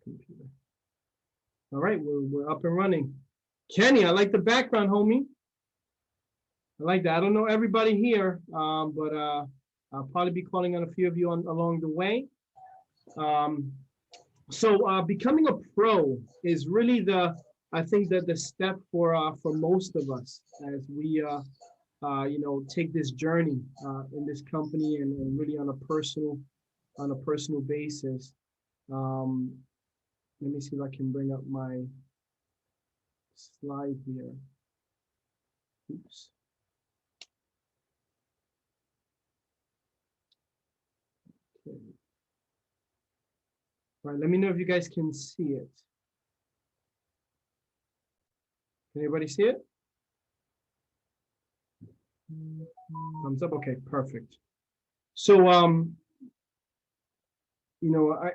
Computer. All right, we're up and running. Kenny, I like the background, homie. I like that. I don't know everybody here, but I'll probably be calling on a few of you along the way. So becoming a pro is really I think that the step for most of us as we take this journey in this company and really on a personal basis. Let me see if I can bring up my slide here. Oops. Okay. All right, let me know if you guys can see it. Can anybody see it? Thumbs up. Okay, perfect. So,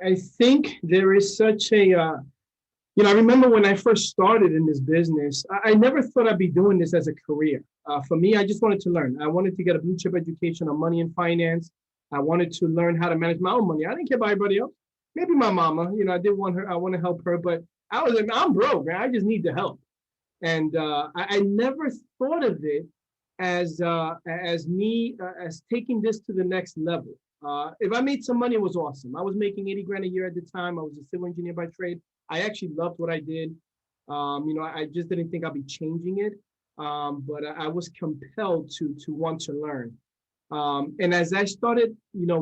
I think there is such a, I remember when I first started in this business, I never thought I'd be doing this as a career. For me, I just wanted to learn. I wanted to get a blue chip education on money and finance. I wanted to learn how to manage my own money. I didn't care about everybody else. Maybe my mama, I did want her, I want to help her, but I'm broke, man. I just need the help. And I never thought of it as taking this to the next level. If I made some money, it was awesome. I was making 80 grand a year at the time. I was a civil engineer by trade. I actually loved what I did. I just didn't think I'd be changing it. But I was compelled to want to learn. And as I started,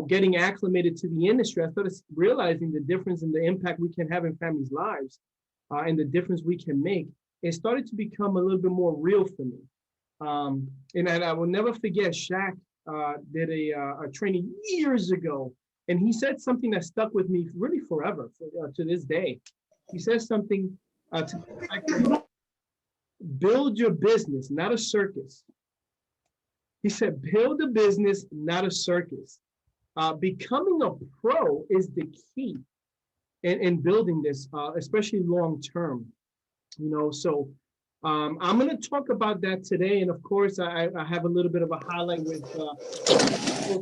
getting acclimated to the industry, I started realizing the difference and the impact we can have in families' lives and the difference we can make. It started to become a little bit more real for me. And I will never forget, Shaq did a training years ago, and he said something that stuck with me really forever, to this day. He says something to build your business, not a circus. He said, build a business, not a circus. Becoming a pro is the key in building this, especially long term. So I'm going to talk about that today. And of course, I have a little bit of a highlight with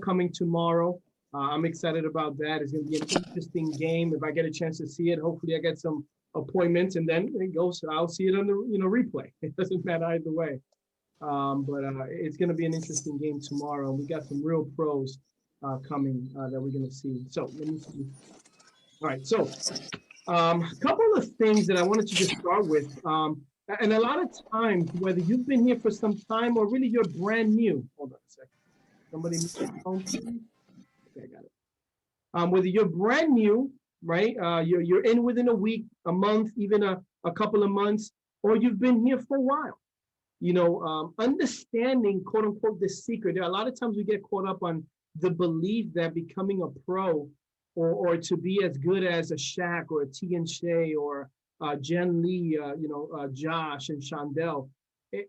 coming tomorrow. I'm excited about that. It's going to be an interesting game. If I get a chance to see it, hopefully I get some appointments and then it goes. I'll see it on the replay. It doesn't matter either way. But it's going to be an interesting game tomorrow. We got some real pros coming that we're going to see. So let me see. All right. So a couple of things that I wanted to just start with. And a lot of times, whether you've been here for some time or really you're brand new. Hold on a second. Somebody mute the phone, please. Okay, I got it. Whether you're brand new, right? You're in within a week, a month, even a couple of months, or you've been here for a while. Understanding, quote unquote, the secret. There are a lot of times we get caught up on the belief that becoming a pro or to be as good as a Shaq or a T and Shay or Jen Lee, Josh and Shondell,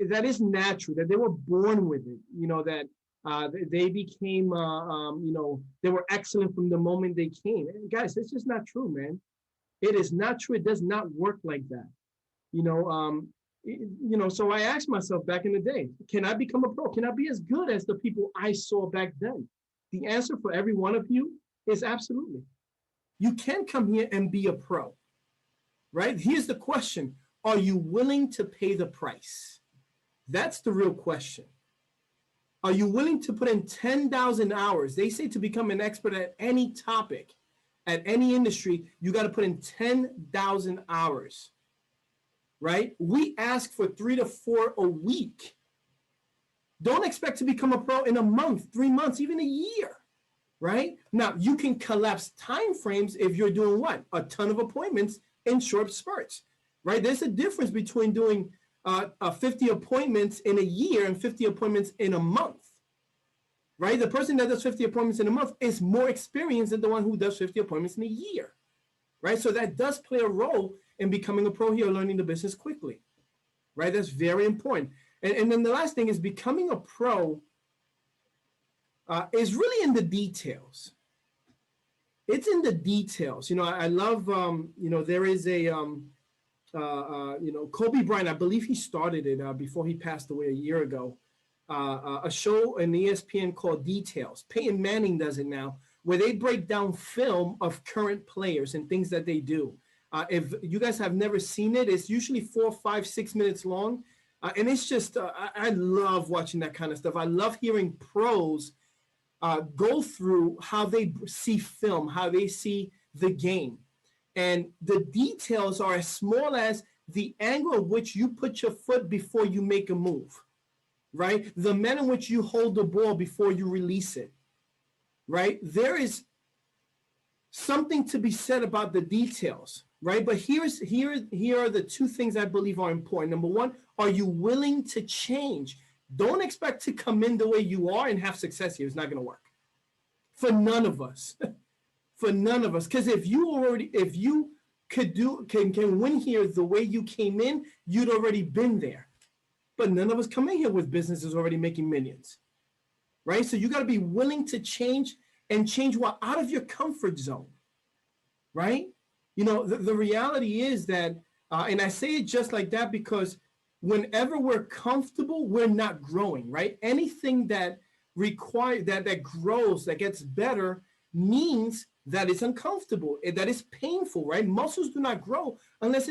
that is natural, that they were born with it, that they became, they were excellent from the moment they came. And guys, it's just not true, man. It is not true. It does not work like that. So I asked myself back in the day, can I become a pro? Can I be as good as the people I saw back then? The answer for every one of you is absolutely. You can come here and be a pro, right? Here's the question. Are you willing to pay the price? That's the real question. Are you willing to put in 10,000 hours? They say to become an expert at any topic, at any industry, you got to put in 10,000 hours. Right? We ask for 3 to 4 a week. Don't expect to become a pro in a month, 3 months, even a year, right? Now, you can collapse time frames if you're doing what? A ton of appointments in short spurts, right? There's a difference between doing 50 appointments in a year and 50 appointments in a month, right? The person that does 50 appointments in a month is more experienced than the one who does 50 appointments in a year, right? So that does play a role in becoming a pro here, learning the business quickly, right? That's very important. And then the last thing is becoming a pro is really in the details. It's in the details. I love, there is a, Kobe Bryant, I believe he started it before he passed away a year ago, a show on ESPN called Details. Peyton Manning does it now, where they break down film of current players and things that they do. If you guys have never seen it, it's usually 4, 5, 6 minutes long. And it's just, I love watching that kind of stuff. I love hearing pros go through how they see film, how they see the game. And the details are as small as the angle at which you put your foot before you make a move, right? The manner in which you hold the ball before you release it, right? There is something to be said about the details, right? But here are the two things I believe are important. Number one, are you willing to change? Don't expect to come in the way you are and have success here. It's not going to work for none of us. For none of us. Because if you can win here the way you came in, you'd already been there. But none of us come in here with businesses already making millions, right? So you got to be willing to change and change while out of your comfort zone, right? You know, the reality is that, and I say it just like that because whenever we're comfortable, we're not growing, right? Anything that that grows, that gets better, means that it's uncomfortable, that it's painful, right? Muscles do not grow unless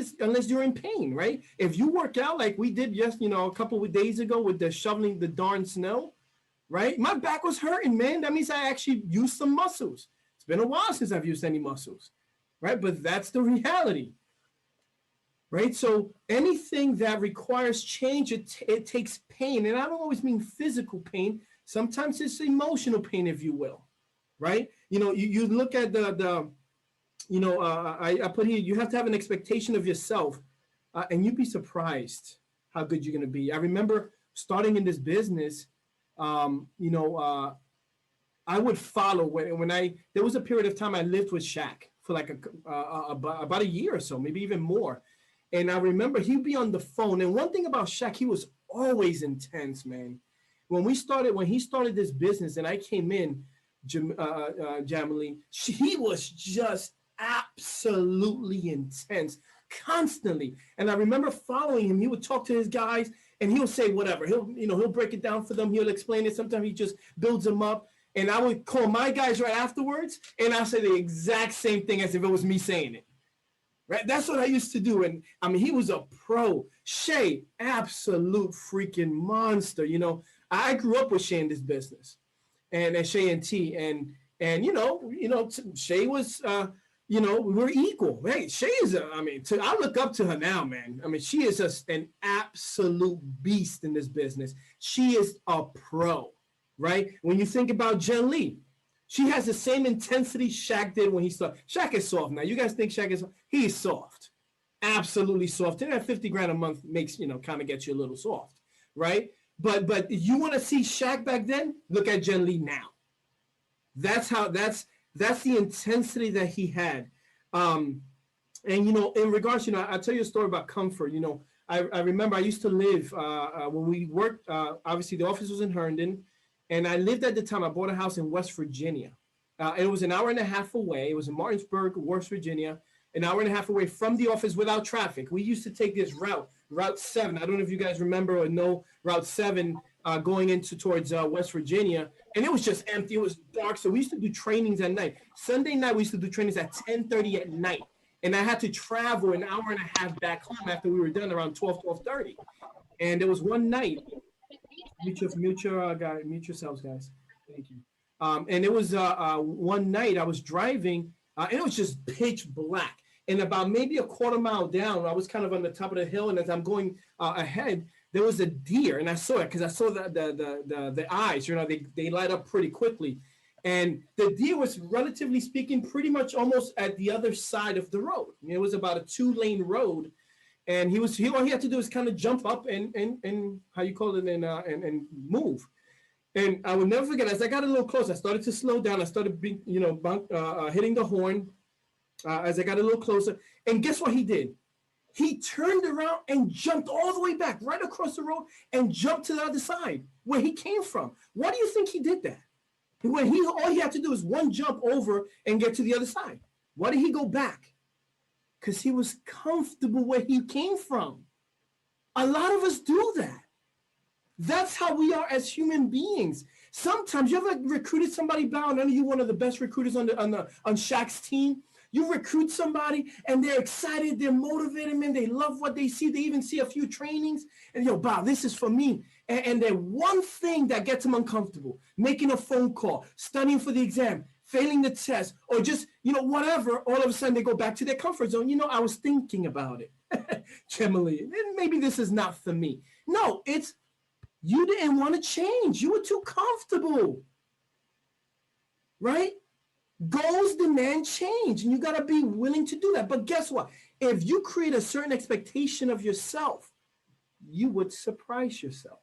you're in pain, right? If you work out like we did just, a couple of days ago with the shoveling the darn snow, right? My back was hurting, man. That means I actually used some muscles. It's been a while since I've used any muscles, right? But that's the reality, right? So anything that requires change, it takes pain. And I don't always mean physical pain. Sometimes it's emotional pain, if you will, right? You look at I put here, you have to have an expectation of yourself, and you'd be surprised how good you're going to be. I remember starting in this business, I would follow there was a period of time I lived with Shaq for like about a year or so, maybe even more. And I remember he'd be on the phone. And one thing about Shaq, he was always intense, man. When he started this business and I came in, Jamily, he was just absolutely intense constantly. And I remember following him. He would talk to his guys and he'll say whatever. He'll break it down for them. He'll explain it. Sometimes he just builds them up. And I would call my guys right afterwards and I'll say the exact same thing as if it was me saying it. Right? That's what I used to do. And I mean, he was a pro. Shay, absolute freaking monster. I grew up with Shay in this business. And Shay and T, and Shay was, we're equal. Hey, Shay is I look up to her now, man. I mean, she is an absolute beast in this business. She is a pro, right? When you think about Jen Lee, she has the same intensity Shaq did when he started. Shaq is soft now. You guys think Shaq is soft? He's soft, absolutely soft. And that $50,000 a month makes, kind of gets you a little soft, right? But you want to see Shaq back then? Look at Jen Lee now. That's the intensity that he had. And in regards, I'll tell you a story about comfort. I remember I used to live when we worked. Obviously, the office was in Herndon, and I lived at the time. I bought a house in West Virginia. It was an hour and a half away. It was in Martinsburg, West Virginia, an hour and a half away from the office without traffic. We used to take this Route 7. I don't know if you guys remember or know Route 7 going towards West Virginia. And it was just empty. It was dark. So we used to do trainings at night. Sunday night, we used to do trainings at 10:30 at night. And I had to travel an hour and a half back home after we were done around 12:30. And there was one night, mute yourselves, guys. Thank you. And it was one night I was driving, and it was just pitch black. And about maybe a quarter mile down, I was kind of on the top of the hill, and as I'm going ahead, there was a deer, and I saw it because I saw the eyes. They light up pretty quickly, and the deer was, relatively speaking, pretty much almost at the other side of the road. It was about a 2-lane road, and all he had to do was kind of jump up and how you call it and move. And I will never forget, as I got a little closer, I started to slow down. I started hitting the horn. As I got a little closer, and guess what he did? He turned around and jumped all the way back, right across the road, and jumped to the other side where he came from. Why do you think he did that? When all he had to do was one jump over and get to the other side. Why did he go back? Because he was comfortable where he came from. A lot of us do that. That's how we are as human beings. Sometimes you ever recruited somebody, Bow, and I know you're one of the best recruiters on Shaq's team. You recruit somebody and they're excited, they're motivated, man. They love what they see. They even see a few trainings and yo, Bob, this is for me. And then one thing that gets them uncomfortable, making a phone call, studying for the exam, failing the test, or just, whatever, all of a sudden they go back to their comfort zone. I was thinking about it, Emily, maybe this is not for me. No, it's you didn't want to change. You were too comfortable, right? Goals demand change, and you got to be willing to do that. But guess what? If you create a certain expectation of yourself, you would surprise yourself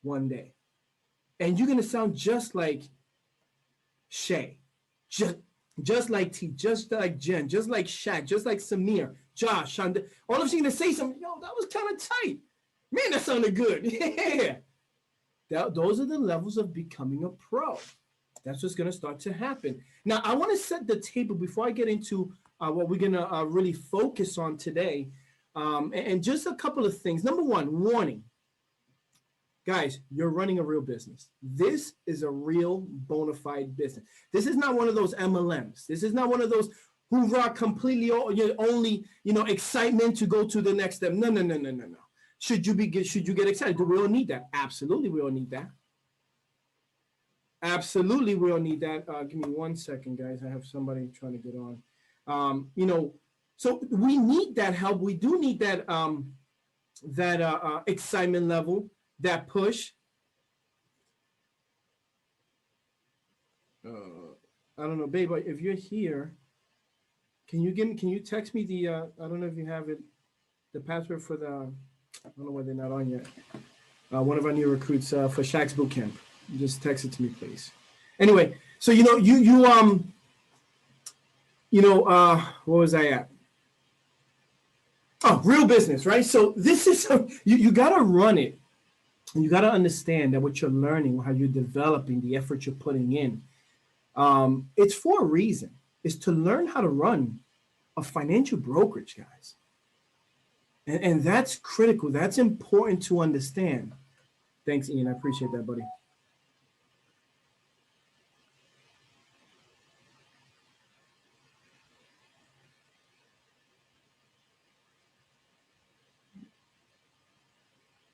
one day. And you're going to sound just like Shay, just like T, just like Jen, just like Shaq, just like Samir, Josh, all of a sudden going to say something, yo, that was kind of tight. Man, that sounded good. Yeah. Those are the levels of becoming a pro. That's what's going to start to happen. Now, I want to set the table before I get into what we're going to really focus on today. And just a couple of things. Number one, warning. Guys, you're running a real business. This is a real bona fide business. This is not one of those MLMs. This is not one of those hoorah, completely only, excitement to go to the next step. No. Should you get excited? Do we all need that? Absolutely, we all need that. Absolutely, we all need that. Give me 1 second, guys. I have somebody trying to get on. So we need that help. We do need that excitement level, that push. I don't know, babe. If you're here, can you text me the? I don't know if you have it, the password for the. I don't know why they're not on yet. One of our new recruits for Shaq's Bootcamp. Just text it to me, please. Anyway, so what was I at? Oh, real business, right? So this is you got to run it, and you got to understand that what you're learning, how you're developing, the effort you're putting in, it's for a reason. It's to learn how to run a financial brokerage, guys. And that's critical. That's important to understand. Thanks, Ian. I appreciate that, buddy.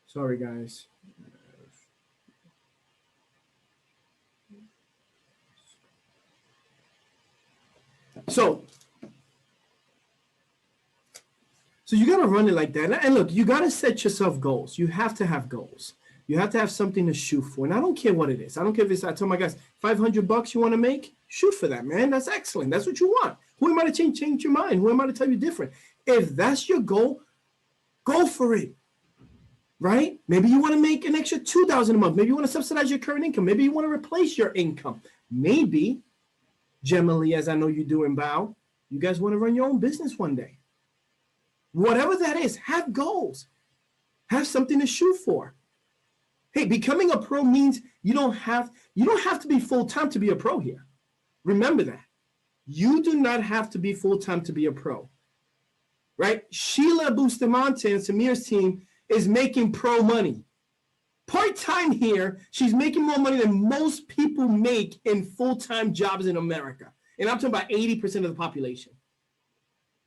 Sorry, guys. So you got to run it like that. And look, you got to set yourself goals. You have to have goals. You have to have something to shoot for. And I don't care what it is. I don't care if it's, I tell my guys, $500 you want to make, shoot for that, man. That's excellent. That's what you want. Who am I to change your mind? Who am I to tell you different? If that's your goal, go for it. Right? Maybe you want to make an extra $2,000 a month. Maybe you want to subsidize your current income. Maybe you want to replace your income. Maybe, generally, as I know you do in Bow, you guys want to run your own business one day. Whatever that is, have goals. Have something to shoot for. Hey, becoming a pro means you don't have to be full-time to be a pro here. Remember that. You do not have to be full-time to be a pro. Right? Sheila Bustamante and Samir's team is making pro money. Part-time here, she's making more money than most people make in full-time jobs in America. And I'm talking about 80% of the population.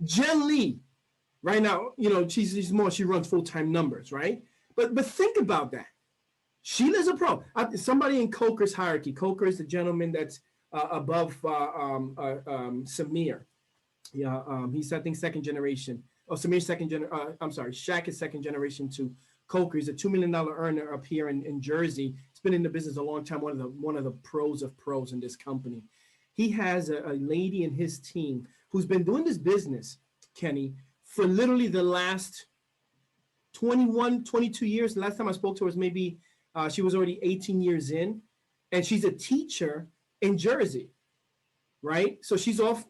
Jen Lee, right now, she runs full-time numbers, right? But think about that. Sheila's a pro. Somebody in Coker's hierarchy. Coker is the gentleman that's above Samir. Yeah, he's, I think, second generation. Oh, Samir's second generation. I'm sorry, Shaq is second generation to Coker. He's a $2 million earner up here in Jersey. He's been in the business a long time. One of the pros of pros in this company. He has a lady in his team who's been doing this business, Kenny, for literally the last 21, 22 years. The last time I spoke to her was maybe she was already 18 years in, and she's a teacher in Jersey, right? So she's off,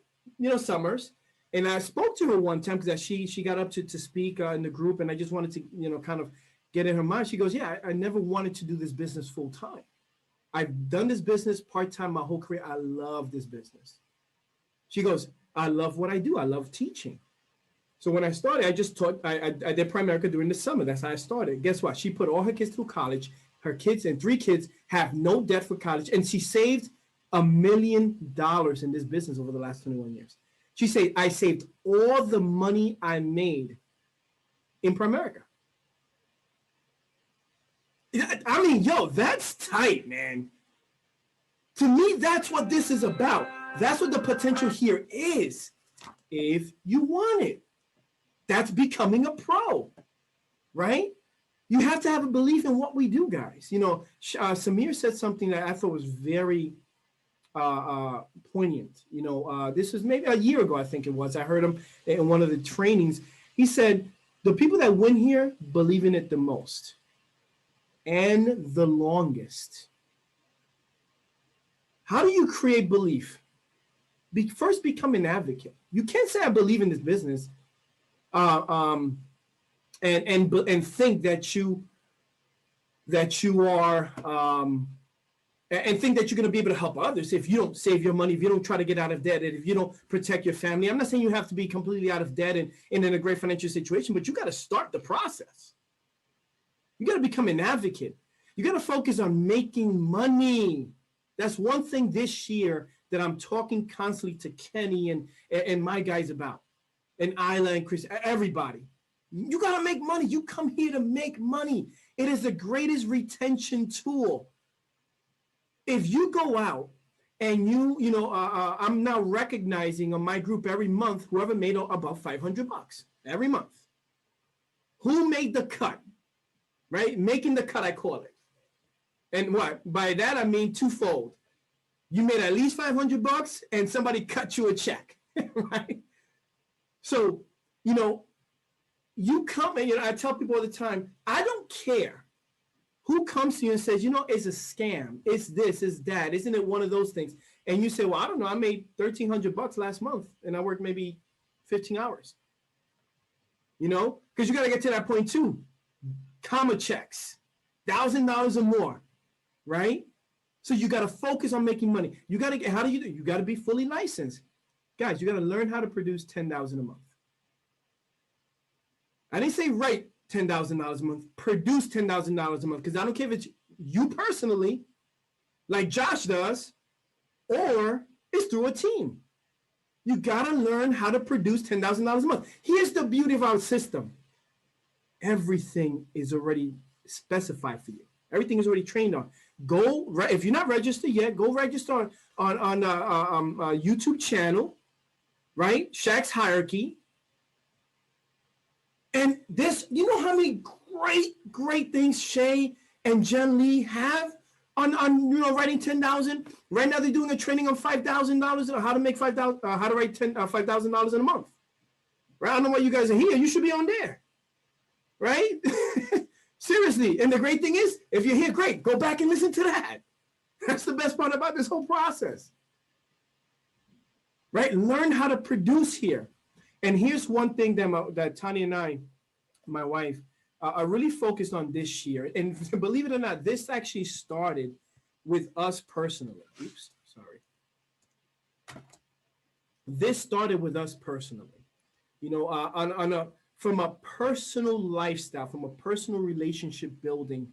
summers. And I spoke to her one time because she got up to speak in the group, and I just wanted to, kind of get in her mind. She goes, yeah, I never wanted to do this business full time. I've done this business part-time my whole career. I love this business. She goes, I love what I do. I love teaching. So when I started, I just taught, I did Primerica during the summer. That's how I started. Guess what? She put all her kids through college. Her kids and 3 kids have no debt for college. And she saved $1 million in this business over the last 21 years. She said, I saved all the money I made in Primerica. I mean, yo, that's tight, man. To me, that's what this is about. That's what the potential here is. If you want it, that's becoming a pro, right? You have to have a belief in what we do, guys. You know, Samir said something that I thought was very poignant. You know, this was maybe a year ago, I think it was. I heard him in one of the trainings. He said, the people that win here believe in it the most and the longest. How do you create belief? First, become an advocate. You can't say I believe in this business and think that you are and think that you're going to be able to help others if you don't save your money, if you don't try to get out of debt, and if you don't protect your family. I'm not saying you have to be completely out of debt and in a great financial situation, but you got to start the process. You got to become an advocate. You got to focus on making money. That's one thing this year that I'm talking constantly to Kenny and my guys about, and Isla and Chris, everybody. You got to make money. You come here to make money. It is the greatest retention tool. If you go out and I'm now recognizing on my group every month, whoever made above $500 every month, who made the cut, right? Making the cut, I call it. And what? By that, I mean twofold. You made at least $500 and somebody cut you a check, right? So, you come and, I tell people all the time, I don't care who comes to you and says, it's a scam. It's this, it's that. Isn't it one of those things? And you say, well, I don't know. I made $1,300 last month and I worked maybe 15 hours, because you got to get to that point too. Comma checks, $1,000 or more, right? So you got to focus on making money. You got to, how do you do? You got to be fully licensed. Guys, you got to learn how to produce $10,000 a month. I didn't say write $10,000 a month, produce $10,000 a month, because I don't care if it's you personally, like Josh does, or it's through a team. You got to learn how to produce $10,000 a month. Here's the beauty of our system. Everything is already specified for you. Everything is already trained on. If you're not registered yet, go register on a YouTube channel, right? Shaq's Hierarchy. And this, how many great things Shay and Jen Lee have on writing 10,000. Right now they're doing a training on $5,000 on how to make how to write $5,000 in a month. Right? I don't know why you guys are here. You should be on there, right? Seriously. And the great thing is, if you're here, great. Go back and listen to that. That's the best part about this whole process, right? Learn how to produce here. And here's one thing that Tanya and I, my wife, are really focused on this year. And believe it or not, this actually started with us personally. Oops, sorry. This started with us personally. From a personal lifestyle, from a personal relationship building.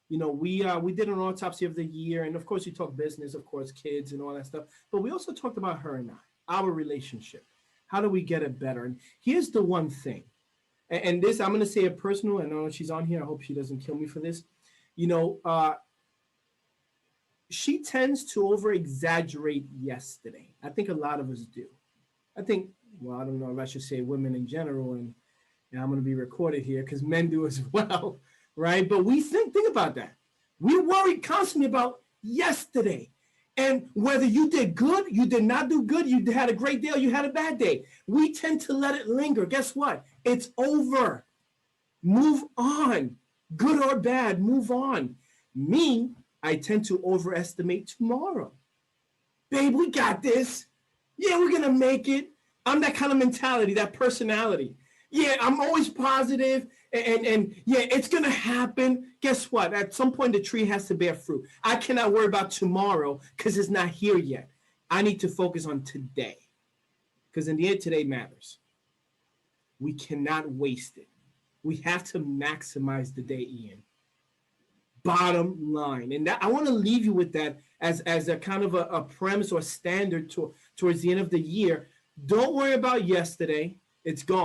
We did an autopsy of the year, and of course, we talked business, of course, kids and all that stuff. But we also talked about her and I, our relationship. How do we get it better? And here's the one thing, and this, I'm going to say it personal. I know she's on here. I hope she doesn't kill me for this. She tends to over-exaggerate yesterday. I think a lot of us do. I think, well, I don't know if I should say women in general, and I'm going to be recorded here because men do as well, right? But we think about that. We worry constantly about yesterday. And whether you did good, you did not do good, you had a great day, or you had a bad day. We tend to let it linger. Guess what? It's over. Move on. Good or bad, move on. Me, I tend to overestimate tomorrow. Babe, we got this. Yeah, we're going to make it. I'm that kind of mentality, that personality. Yeah, I'm always positive, and yeah, it's going to happen. Guess what? At some point, the tree has to bear fruit. I cannot worry about tomorrow because it's not here yet. I need to focus on today because in the end, today matters. We cannot waste it. We have to maximize the day, Ian. Bottom line. And I want to leave you with that as a kind of a premise or standard towards the end of the year. Don't worry about yesterday. It's gone.